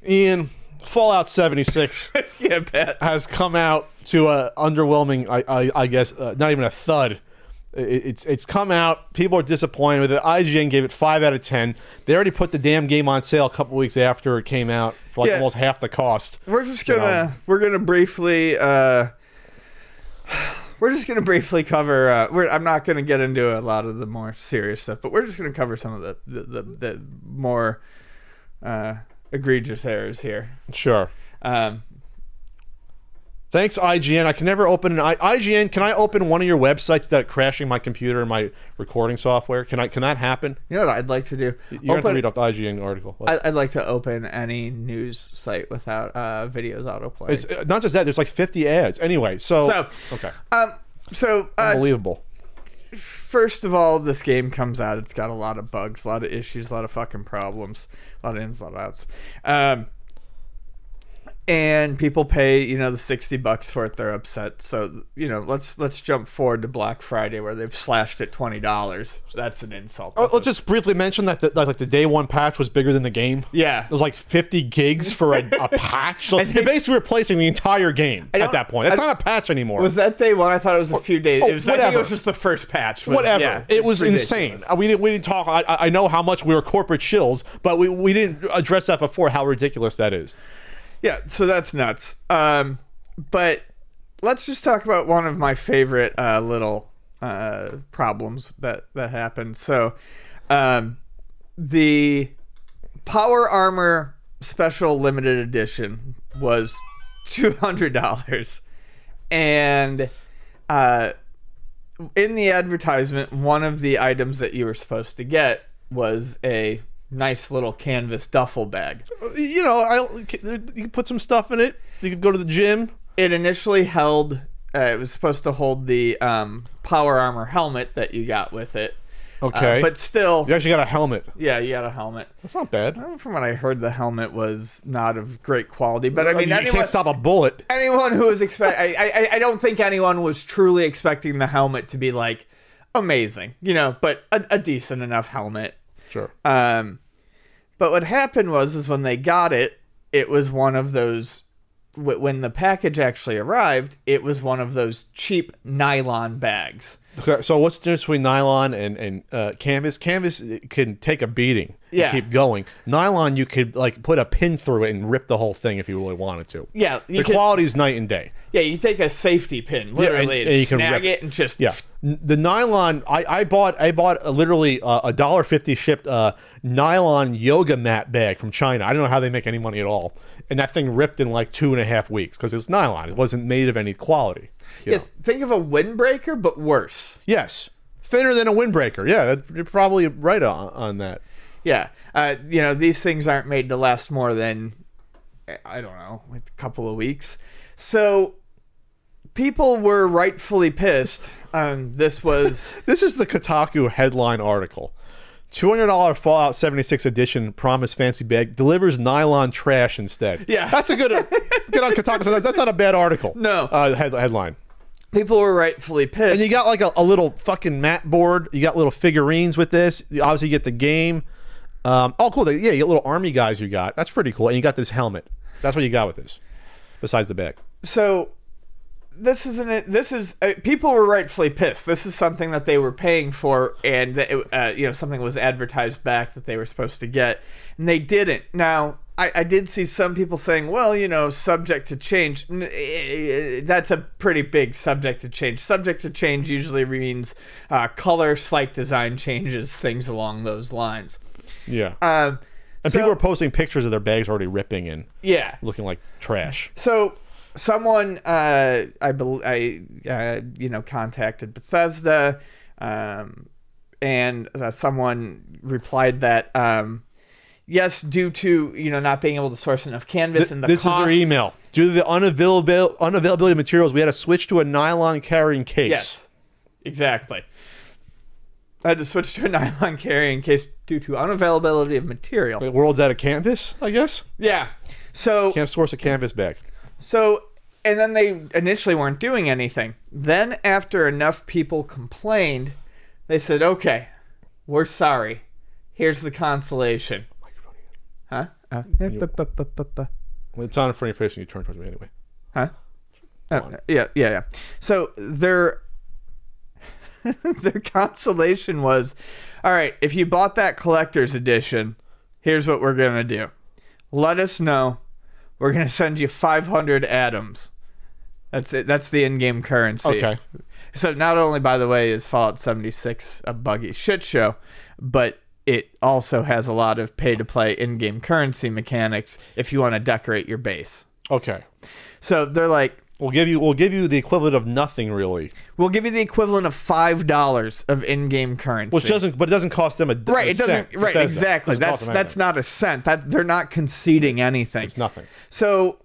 Ian, Fallout 76 Yeah, bet. has come out to a underwhelming, I guess, not even a thud. It's come out. People are disappointed with it. IGN gave it 5 out of 10. They already put the damn game on sale a couple weeks after it came out for almost half the cost. We're just gonna briefly cover. I'm not gonna get into a lot of the more serious stuff, but we're just gonna cover some of the more egregious errors here. Sure. Thanks, IGN. I can never open an IGN. Can I open one of your websites without crashing my computer and my recording software? Can that happen? You know what I'd like to do? You have to read off the IGN article. I'd like to open any news site without videos autoplay. It's not just that. There's like 50 ads. Anyway, so okay. Unbelievable. First of all, this game comes out. It's got a lot of bugs, a lot of issues, a lot of fucking problems, a lot of ins, a lot of outs. And people pay, the $60 for it. They're upset. So, let's jump forward to Black Friday where they've slashed it $20. So that's an insult. Let's just briefly mention that the day one patch was bigger than the game. Yeah. It was like 50 gigs for a patch. So you're basically replacing the entire game at that point. It's not a patch anymore. Was that day one? I thought it was a few days. I think it was just the first patch. Whatever. Yeah, it was insane. We didn't talk. I know how much we were corporate shills, but we didn't address that before, how ridiculous that is. Yeah, so that's nuts. But let's just talk about one of my favorite little problems that happened. So the Power Armor Special Limited Edition was $200. And in the advertisement, one of the items that you were supposed to get was a nice little canvas duffel bag. You can put some stuff in it. You could go to the gym. It initially held, it was supposed to hold the Power Armor helmet that you got with it. Okay. But still... You actually got a helmet. Yeah, you got a helmet. That's not bad. From what I heard, the helmet was not of great quality. But I mean, you can't stop a bullet. Anyone who was I don't think anyone was truly expecting the helmet to be, like, amazing. But a decent enough helmet. Sure. But what happened was when they got it, it was one of those, when the package actually arrived, it was one of those cheap nylon bags. Okay, so what's the difference between nylon and canvas? Canvas can take a beating and keep going. Nylon, you could put a pin through it and rip the whole thing if you really wanted to. Yeah. The quality is night and day. Yeah, you take a safety pin, literally, and you snag it and just... Yeah. The nylon, I bought literally a $1.50 shipped nylon yoga mat bag from China. I don't know how they make any money at all. And that thing ripped in like 2.5 weeks because it was nylon. It wasn't made of any quality. Yeah, think of a windbreaker, but worse. Yes. Thinner than a windbreaker. Yeah, you're probably right on that. Yeah. These things aren't made to last more than, I don't know, a couple of weeks. So people were rightfully pissed. This is the Kotaku headline article. $200 Fallout 76 edition promise fancy bag delivers nylon trash instead. Yeah. That's a good get on Kotaku. That's not a bad article. No. Headline. People were rightfully pissed. And you got like a little fucking mat board. You got little figurines with this. You obviously get the game. Oh, cool. Yeah, you get little army guys you got. That's pretty cool. And you got this helmet. That's what you got with this, besides the bag. So people were rightfully pissed. This is something that they were paying for, and something was advertised back that they were supposed to get, and they didn't. Now, I did see some people saying, well, subject to change. That's a pretty big subject to change. Subject to change usually means color, slight design changes, things along those lines. Yeah. And people were posting pictures of their bags already ripping and looking like trash. So someone, contacted Bethesda, and someone replied that, yes, due to not being able to source enough canvas and the this cost, is their email. Due to the unavailability of materials, we had to switch to a nylon carrying case. Yes, exactly. I had to switch to a nylon carrying case due to unavailability of material. The world's out of canvas, I guess. Yeah. So can't source a canvas bag. So, and then they initially weren't doing anything. Then after enough people complained, they said, okay, we're sorry. Here's the consolation. Huh? When it's on in front of your face and you turn towards me anyway. Huh? Yeah. So their consolation was, all right, if you bought that collector's edition, here's what we're gonna do. Let us know. We're gonna send you 500 atoms. That's it. That's the in-game currency. Okay. So not only, by the way, is Fallout 76 a buggy shit show, but it also has a lot of pay-to-play in-game currency mechanics if you want to decorate your base. Okay. So they're like, We'll give you the equivalent of nothing, really. we'll give you the equivalent of $5 of in-game currency. Which doesn't cost them a Right, it doesn't. cent. Right, exactly. That's not a cent. They're not conceding anything. It's nothing. So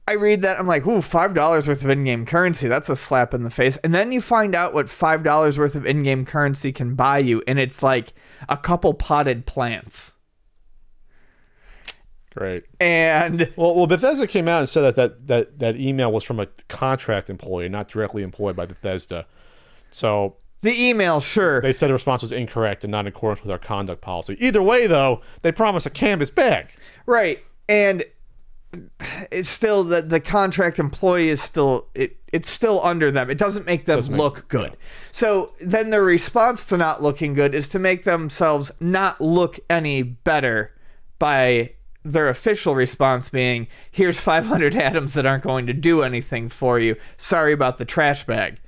I read that, I'm like, ooh, $5 worth of in-game currency. That's a slap in the face. And then you find out what $5 worth of in-game currency can buy you, and it's like a couple potted plants. Great. And well, Bethesda came out and said that email was from a contract employee, not directly employed by Bethesda. So the email, sure. they said the response was incorrect and not in accordance with our conduct policy. Either way, though, they promised a canvas bag. Right. And it's still the contract employee is still it's still under them. It doesn't make them look good. Yeah. So then their response to not looking good is to make themselves not look any better by their official response being, here's 500 atoms that aren't going to do anything for you. Sorry about the trash bag.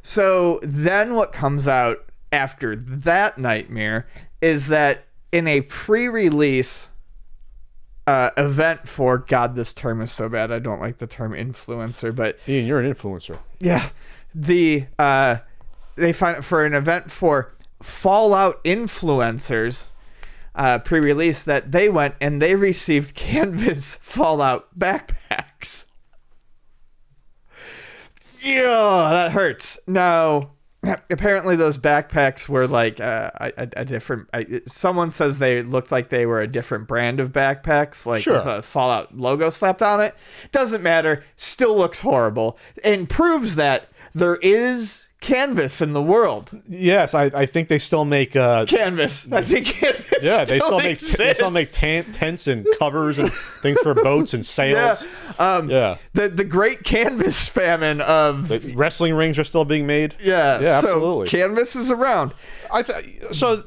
So then what comes out after that nightmare is that in a pre-release event for, God, this term is so bad. I don't like the term influencer, but Ian, you're an influencer. Yeah. They find it for an event for Fallout influencers, pre-release, that they went and they received canvas Fallout backpacks. Yeah, that hurts. Now, apparently those backpacks were like a different... someone says they looked like they were a different brand of backpacks, like with a Fallout logo slapped on it. Doesn't matter. Still looks horrible. And proves that there is canvas in the world. Yes, I think they still make canvas. I think canvas. Yeah, they still make tents and covers and things for boats and sails. Yeah. The great canvas famine of the wrestling rings are still being made. Yeah, yeah, absolutely. So canvas is around. So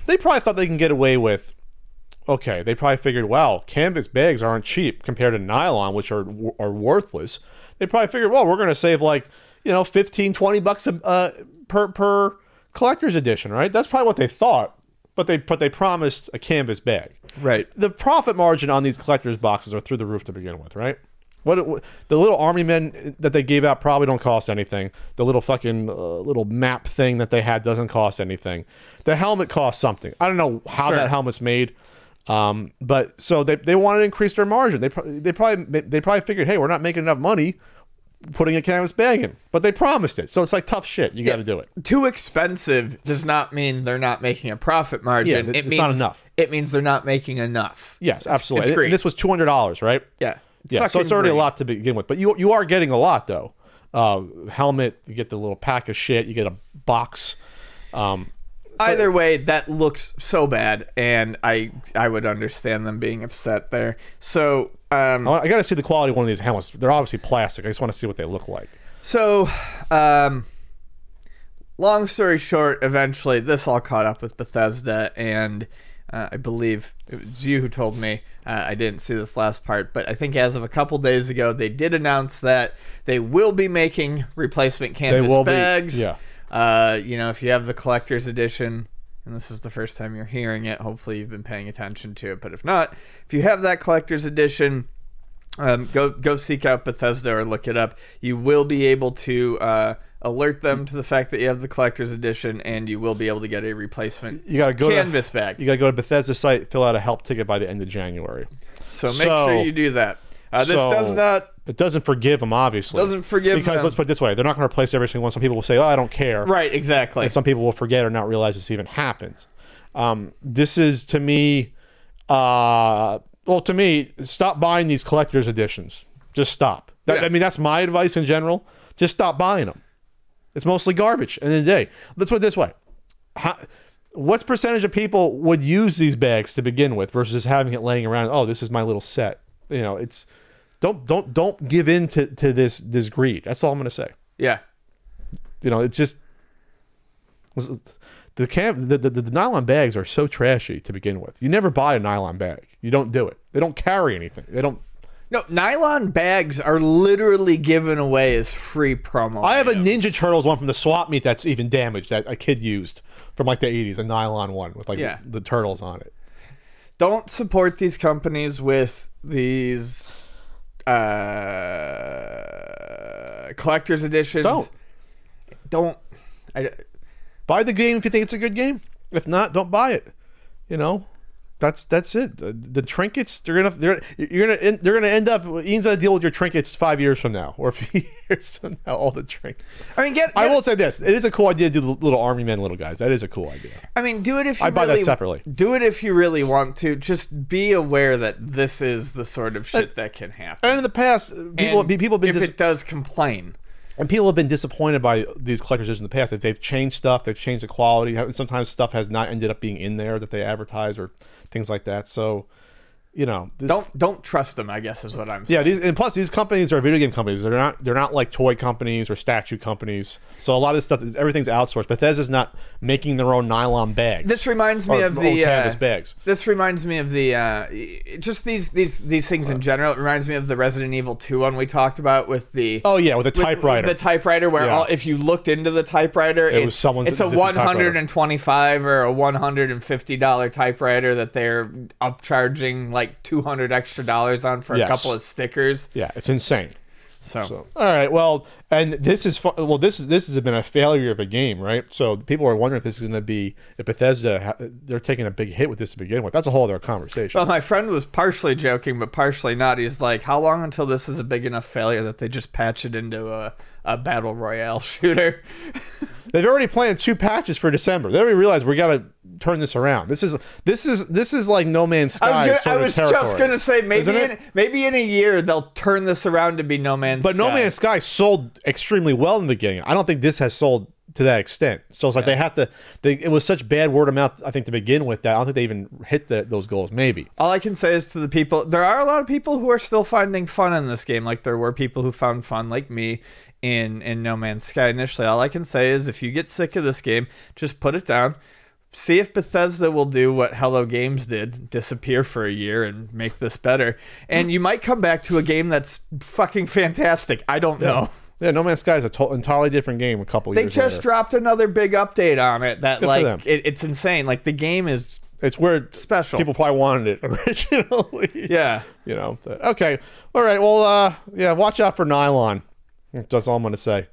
they probably thought they can get away with. Okay, they probably figured, wow, canvas bags aren't cheap compared to nylon, which are worthless. They probably figured, well, we're going to save like, $15-20 per collector's edition, right? That's probably what they thought, but they promised a canvas bag. Right. The profit margin on these collector's boxes are through the roof to begin with, right? What the little army men that they gave out probably don't cost anything. The little fucking little map thing that they had doesn't cost anything. The helmet costs something. I don't know how that helmet's made, but so they wanted to increase their margin. They probably figured, hey, we're not making enough money putting a canvas bag in, but they promised it, so it's like tough shit. You got to do it. Too expensive does not mean they're not making a profit margin. Yeah, it's not enough. It means they're not making enough. Yes, absolutely. It's and this was $200, right? Yeah. So it's already a lot to begin with, but you are getting a lot though. Helmet, you get the little pack of shit, you get a box. Either way, that looks so bad, and I would understand them being upset there. So I got to see the quality of one of these helmets. They're obviously plastic. I just want to see what they look like. So, long story short, eventually this all caught up with Bethesda, and I believe it was you who told me. I didn't see this last part, but I think as of a couple days ago, they did announce that they will be making replacement canvas bags. Yeah. If you have the collector's edition, and this is the first time you're hearing it, hopefully you've been paying attention to it. But if not, if you have that collector's edition, go seek out Bethesda or look it up. You will be able to alert them to the fact that you have the collector's edition, and you will be able to get a replacement canvas bag. You got to go to Bethesda's site, fill out a help ticket by the end of January. So make sure you do that. It doesn't forgive them, obviously. Doesn't forgive because them. Let's put it this way: they're not going to replace every single one. Some people will say, "Oh, I don't care." Right, exactly. And some people will forget or not realize this even happens. This is to me, stop buying these collector's editions. Just stop. I mean, that's my advice in general. Just stop buying them. It's mostly garbage. At the end of the day, let's put it this way: What's percentage of people would use these bags to begin with versus having it laying around? Oh, this is my little set. You know, it's don't give in to this greed. That's all I'm going to say. Yeah. You know, it's just the nylon bags are so trashy to begin with. You never buy a nylon bag. You don't do it. They don't carry anything. They don't. No, nylon bags are literally given away as free promo. I have a items. Ninja Turtles one from the swap meet that's even damaged that a kid used from like the 80s, a nylon one with like the turtles on it. Don't support these companies with these collector's editions. Don't. Buy the game if you think it's a good game. If not, don't buy it. You know, that's it. The trinkets they're gonna end up. Ian's gonna deal with your trinkets 5 years from now or a few years from now. All the trinkets. I mean, I will say this: it is a cool idea to do the little army men, little guys. That is a cool idea. I mean, do it if you. I buy that separately. Do it if you really want to. Just be aware that this is the sort of shit that can happen. And in the past, people have been. If it does, complain. And people have been disappointed by these collector's editions in the past. That they've changed stuff, they've changed the quality. Sometimes stuff has not ended up being in there that they advertise or things like that. So, you know, don't trust them, I guess is what I'm saying. Yeah, and plus these companies are video game companies. They're not like toy companies or statue companies. So a lot of this stuff, everything's outsourced. Bethesda's not making their own nylon bags. This reminds me of the canvas bags. This reminds me of the just these things in general. It reminds me of the Resident Evil 2 one we talked about with the with the typewriter. The typewriter where if you looked into the typewriter, was someone's it's a $125 or a $150 typewriter that they're upcharging like $200 extra on for a couple of stickers. Yeah, it's insane. So all right, well, and this is fun. Well, this has been a failure of a game, right? So people are wondering if this is going to be if Bethesda they're taking a big hit with this to begin with. That's a whole other conversation. Well, my friend was partially joking, but partially not. He's like, "How long until this is a big enough failure that they just patch it into a battle royale shooter?" They've already planned 2 patches for December. They already realized we got to turn this around. This is like No Man's Sky. I was just gonna say maybe in a year they'll turn this around to be No Man's Sky. But No Man's Sky sold extremely well in the beginning. I don't think this has sold to that extent. So it's like they have to. It was such bad word of mouth, I think, to begin with that I don't think they even hit those goals. Maybe. All I can say is to the people, there are a lot of people who are still finding fun in this game. Like there were people who found fun, like me, in No Man's Sky initially. All I can say is if you get sick of this game, just put it down. See if Bethesda will do what Hello Games did, disappear for a year and make this better. And you might come back to a game that's fucking fantastic. I don't know. Yeah, No Man's Sky is an entirely different game a couple years later. They just dropped another big update on it that it's insane. Like the game is weird. Special. People probably wanted it originally. Yeah. You know. Okay. All right. Well, watch out for nylon. That's all I'm going to say.